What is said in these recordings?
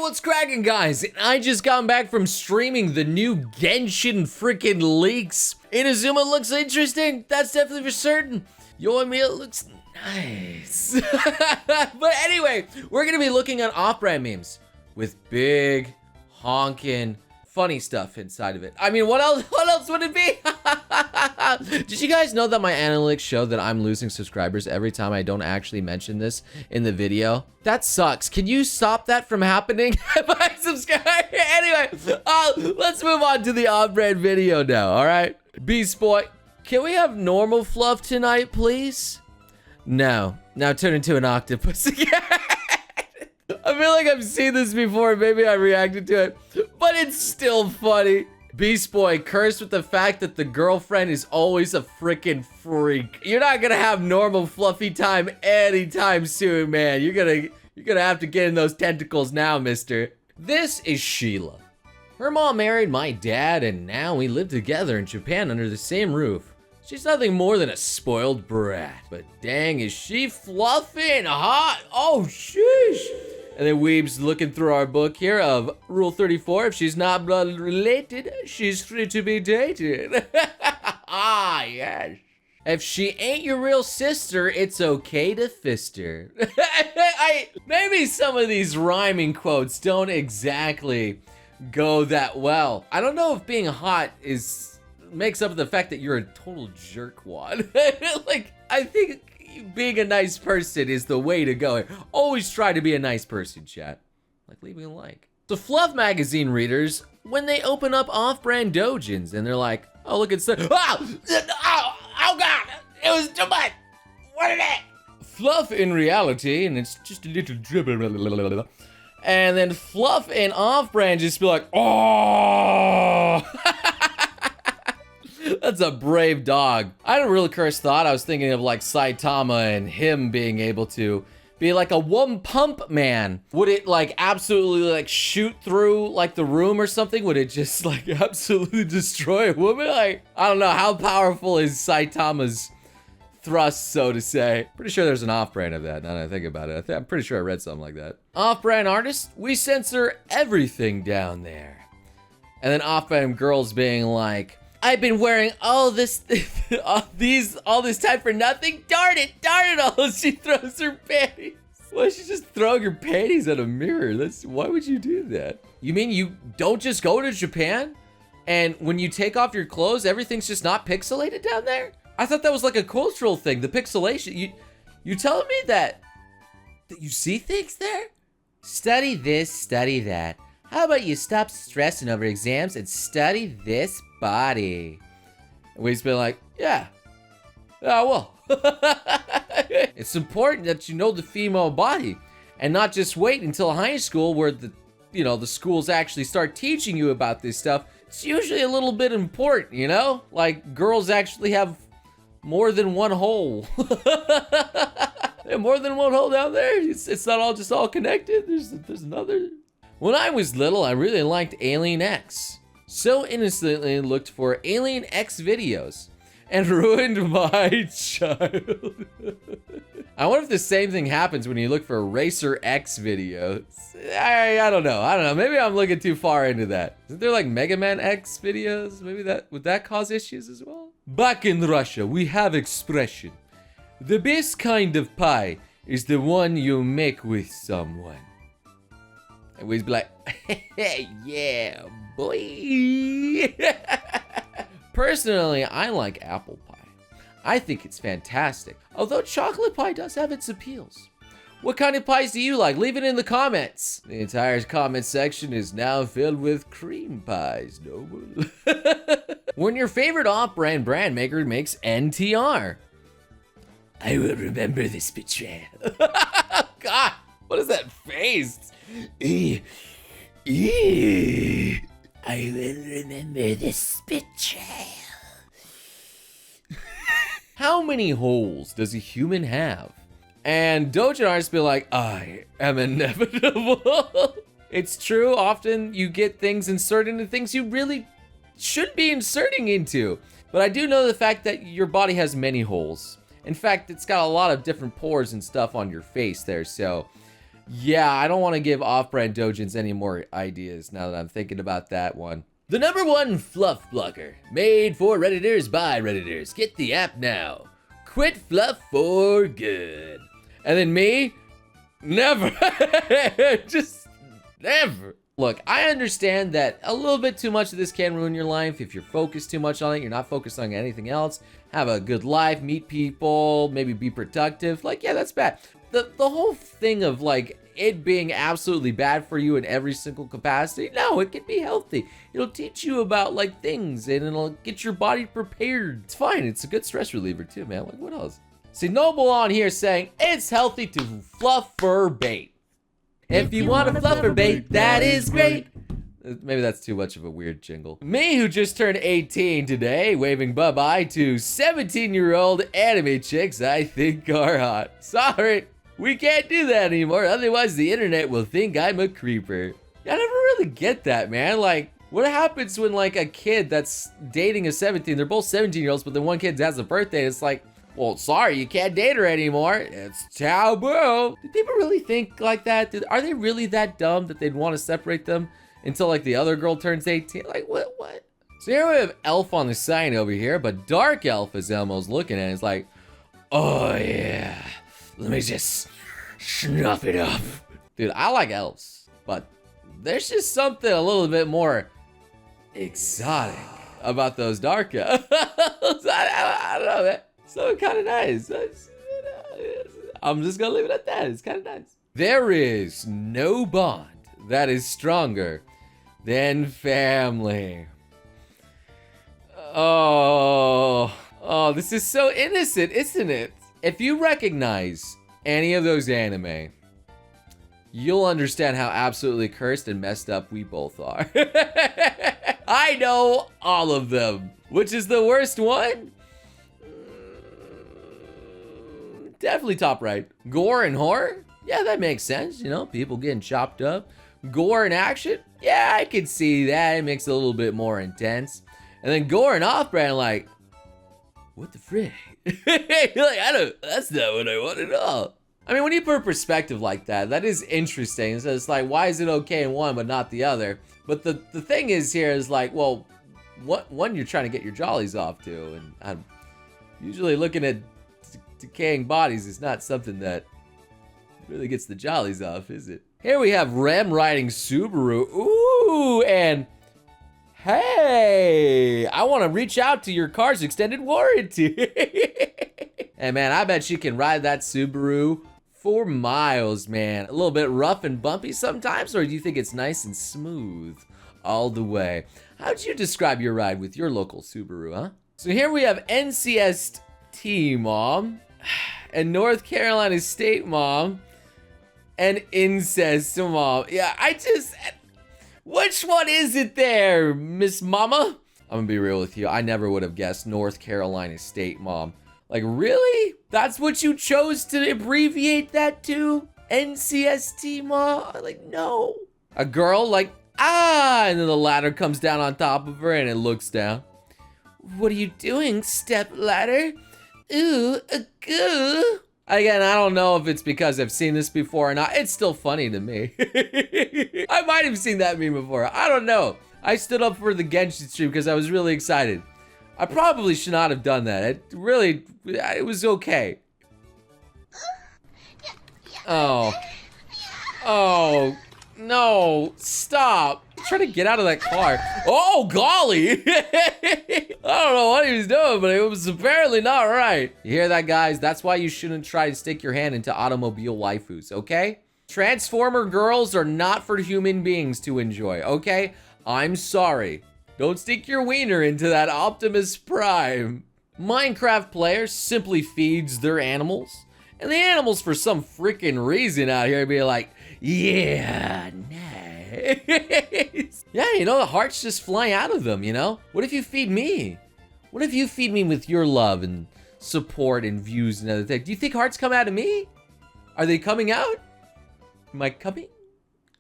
what's cracking, guys? I just got back from streaming the new Genshin freaking leaks. Inazuma looks interesting, that's definitely for certain. Yoimiya looks nice. But anyway, we're gonna be looking at off-brand memes with big, honkin', funny stuff inside of it. I mean, what else would it be? Did you guys know that my analytics show that I'm losing subscribers every time I don't actually mention this in the video? That sucks. Can you stop that from happening? By subscribe. Anyway, let's move on to the off-brand video now, all right? Beast Boy, can we have normal fluff tonight, please? No. Now turn into an octopus again. I feel like I've seen this before, maybe I reacted to it, but it's still funny. Beast Boy cursed with the fact that the girlfriend is always a freaking freak. You're not gonna have normal fluffy time anytime soon, man. You're gonna have to get in those tentacles now, mister. This is Sheila. Her mom married my dad, and now we live together in Japan under the same roof. She's nothing more than a spoiled brat, but dang, is she fluffy and hot? Oh, sheesh. And then Weeb's looking through our book here of Rule 34. If she's not blood related, she's free to be dated. Ah, yes. If she ain't your real sister, it's okay to fist her. Maybe some of these rhyming quotes don't exactly go that well. I don't know if being hot makes up for the fact that you're a total jerkwad. Like, I think being a nice person is the way to go. Always try to be a nice person, chat. Like leaving a like. So Fluff magazine readers, when they open up off-brand dojins and they're like, oh, look at stuff. Oh God, it was too much. What is it? Fluff in reality, and it's just a little dribble. And then Fluff and off-brand just be like, oh. That's a brave dog. I had a really cursed thought. I was thinking of like Saitama and him being able to be like a one pump man. Would it like absolutely like shoot through like the room or something? Would it just like absolutely destroy a woman? Like, I don't know. How powerful is Saitama's thrust, so to say? Pretty sure there's an off-brand of that now that I think about it. I'm pretty sure I read something like that. Off-brand artists, we censor everything down there. And then off-brand girls being like, I've been wearing all this, all this time for nothing. Darn it, all. She throws her panties. Why is she just throwing her panties at a mirror? Why would you do that? You mean you don't just go to Japan? And when you take off your clothes, everything's just not pixelated down there? I thought that was like a cultural thing, the pixelation. You telling me that you see things there? Study this, study that. How about you stop stressing over exams and study this body? And we've been like, yeah, I will. It's important that you know the female body and not just wait until high school where the schools actually start teaching you about this stuff. It's usually a little bit important, you know? Like girls actually have more than one hole. They have more than one hole down there. It's not all just all connected. There's another. When I was little, I really liked Alien X. So innocently looked for Alien X videos and ruined my childhood. I wonder if the same thing happens when you look for Racer X videos. I don't know. Maybe I'm looking too far into that. Isn't there like Mega Man X videos? Maybe would that cause issues as well? Back in Russia, we have expression. The best kind of pie is the one you make with someone. And we'd be like, hey, yeah, boy. Personally, I like apple pie. I think it's fantastic. Although chocolate pie does have its appeals. What kind of pies do you like? Leave it in the comments. The entire comment section is now filled with cream pies, Noble. When your favorite off-brand brand maker makes NTR. I will remember this betrayal. God, what is that face? I will remember this betrayal. How many holes does a human have? And Dojin artists be like, I am inevitable. It's true, often you get things inserted into things you really shouldn't be inserting into. But I do know the fact that your body has many holes. In fact, it's got a lot of different pores and stuff on your face there, so Yeah, I don't want to give off-brand dojins any more ideas now that I'm thinking about that one. The #1 fluff blocker, made for Redditors by Redditors. Get the app now. Quit fluff for good. And then me, never. Just never. Look, I understand that a little bit too much of this can ruin your life. If you're focused too much on it, you're not focused on anything else. Have a good life, meet people, maybe be productive. Like, yeah, that's bad. The whole thing of like it being absolutely bad for you in every single capacity, no, it can be healthy. It'll teach you about like things and it'll get your body prepared. It's fine. It's a good stress reliever too, man. Like, what else? See, Noble on here saying it's healthy to fluff for bait. If you want to fluff for bait, that is great. Maybe that's too much of a weird jingle. Me, who just turned 18 today, waving bye-bye to 17-year-old anime chicks I think are hot. Sorry, we can't do that anymore, otherwise the internet will think I'm a creeper. I never really get that, man. Like, what happens when like a kid that's dating a 17, they're both 17-year-olds, but then one kid has a birthday, it's like, well, sorry, you can't date her anymore. It's taboo. Do people really think like that? Are they really that dumb that they'd want to separate them until like the other girl turns 18? Like, what? So here we have Elf on the sign over here, but Dark Elf, as Elmo's looking at it, is like, oh yeah, let me just snuff it up. Dude, I like elves, but there's just something a little bit more exotic about those Dark Elves. I don't know, man. So kind of nice. I'm just gonna leave it at that. It's kind of nice. There is no bond that is stronger than family. Oh, this is so innocent, isn't it? If you recognize any of those anime, you'll understand how absolutely cursed and messed up we both are. I know all of them. Which is the worst one? Definitely top right. Gore and horror? Yeah, that makes sense. You know, people getting chopped up. Gore and action? Yeah, I could see that. It makes it a little bit more intense. And then gore and off-brand, like, what the frick? You're like, that's not what I want at all. I mean, when you put a perspective like that, that is interesting. So it's like, why is it okay in one but not the other? But the thing is here is like, well, one you're trying to get your jollies off to, and I'm usually looking at decaying bodies is not something that really gets the jollies off, is it? Here we have Rem riding Subaru. Ooh, and hey, I want to reach out to your car's extended warranty. And man, I bet she can ride that Subaru for miles, man. A little bit rough and bumpy sometimes, or do you think it's nice and smooth all the way? How'd you describe your ride with your local Subaru, huh? So here we have NCST mom, and North Carolina State mom, and incest mom. Yeah, which one is it there, Miss Mama? I'm gonna be real with you. I never would have guessed North Carolina State mom. Like, really? That's what you chose to abbreviate that to? NCST mom? Like, no. A girl like, and then the ladder comes down on top of her and it looks down. What are you doing, step ladder? Ooh, a goo. Again, I don't know if it's because I've seen this before or not. It's still funny to me. I might have seen that meme before. I don't know. I stood up for the Genshin stream because I was really excited. I probably should not have done that. It was okay. Oh, no, stop. I'm trying to get out of that car. Oh, golly. I don't know what he was doing, but it was apparently not right. You hear that, guys? That's why you shouldn't try to stick your hand into automobile waifus, okay? Transformer girls are not for human beings to enjoy, okay? I'm sorry. Don't stick your wiener into that Optimus Prime. Minecraft players simply feeds their animals. And the animals, for some freaking reason out here, be like, yeah, nice. Yeah, you know, the hearts just fly out of them, you know? What if you feed me? What if you feed me with your love and support and views and other things? Do you think hearts come out of me? Are they coming out? Am I coming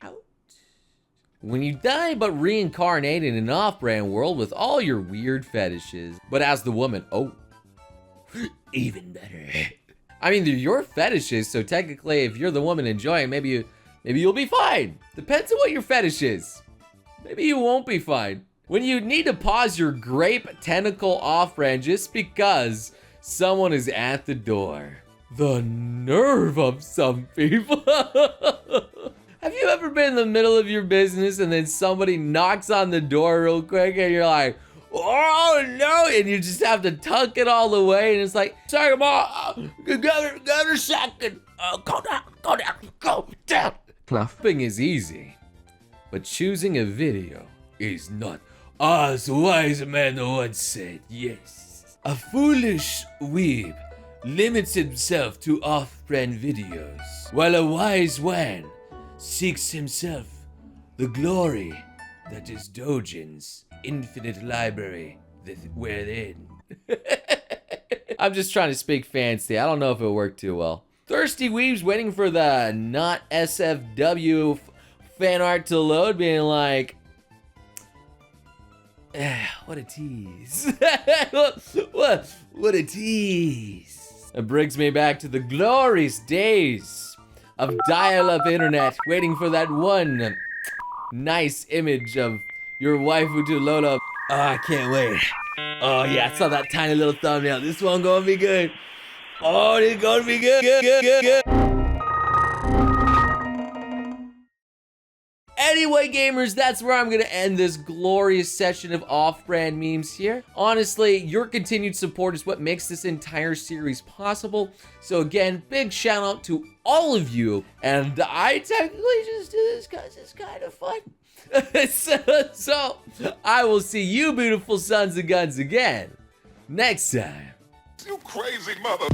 out? When you die but reincarnate in an off-brand world with all your weird fetishes, but as the woman, oh, even better. I mean, they're your fetishes, so technically if you're the woman enjoying, maybe you maybe you'll be fine. Depends on what your fetish is. Maybe you won't be fine. When you need to pause your grape tentacle off-brand just because someone is at the door. The nerve of some people. Have you ever been in the middle of your business and then somebody knocks on the door real quick and you're like, oh no, and you just have to tuck it all the way and it's like, sorry, Mom, give a second. Go down. Clapping is easy, but choosing a video is not. As a wise man once said, yes. A foolish weeb limits himself to off-brand videos, while a wise man seeks himself the glory that is Dojin's infinite library within. I'm just trying to speak fancy. I don't know if it worked too well. Thirsty weebs waiting for the not SFW fan art to load, being like, what a tease. what a tease. It brings me back to the glorious days of dial-up internet, waiting for that one nice image of your waifu to load up. Oh, I can't wait. Oh yeah, I saw that tiny little thumbnail. This one gonna be good. Oh, it's gonna be good. Good. Anyway, gamers, that's where I'm gonna end this glorious session of off-brand memes here. Honestly, your continued support is what makes this entire series possible. So again, big shout out to all of you. And I technically just do this because it's kind of fun. so, I will see you beautiful sons of guns again next time. You crazy mother.